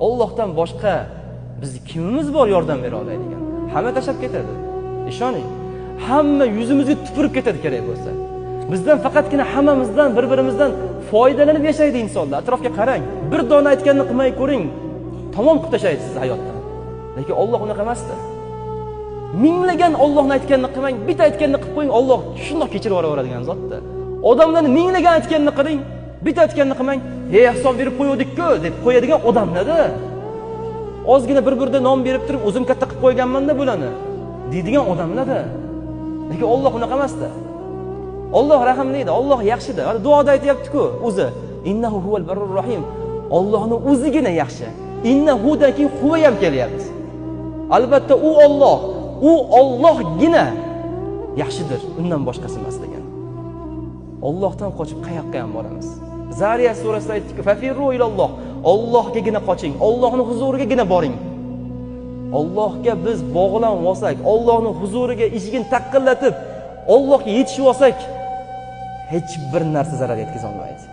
Allohdan boshqa biz kimimiz bor yordam bera oladigan? Hamma tashab ketadi. Ishoning. Hamma yuzimizga tupurib ketadi kerak bo'lsa. Bizdan faqatgina hammamizdan bir-birimizdan foydalanib yashaydi insonlar. Atrofga qarang. Bir dona aytganini qilmay ko'ring. Tamom qilib tashlaysiz siz hayotdan. Lekin Alloh unaqa emasdi. Minglagan Allohning aytganini qilmang, bitta aytganini qilib qo'ying, Alloh shundoq kechirib yuboradigan zotda. Odamlarni minglagan aytganini qiling, bitta aytganini qilmang, "Ey, hisob berib qo'ydik-ku" deb qo'yadigan odamlar-da. Ozgina bir-birida nom berib turib, o'zim katta qilib qo'yganman-da bularni deydigan odamlar-da. Lekin Alloh unaqa emasdi. Alloh rahimlidir, Alloh yaxshidir. Hali duoda aytayapti-ku, o'zi, "Innahu huval barrur rahim." Allohning o'zigina yaxshi. Innahudan keyin huva ham kelyapti. Albatta u Allohgina yaxshidir, undan boshqasi emas degan. Allohdan qochib qayoqqa ham boramiz? Zariyat surasida aytdik-ku, "Fafirru ilalloh." Allohgagina qoching, Allohning huzurigagina boring. Allohga biz bog'lanib olsak, Allohning huzuriga eshigini taqillatib, Allohga yetishib olsak, hech bir narsa zarar yetkaza olmaydi.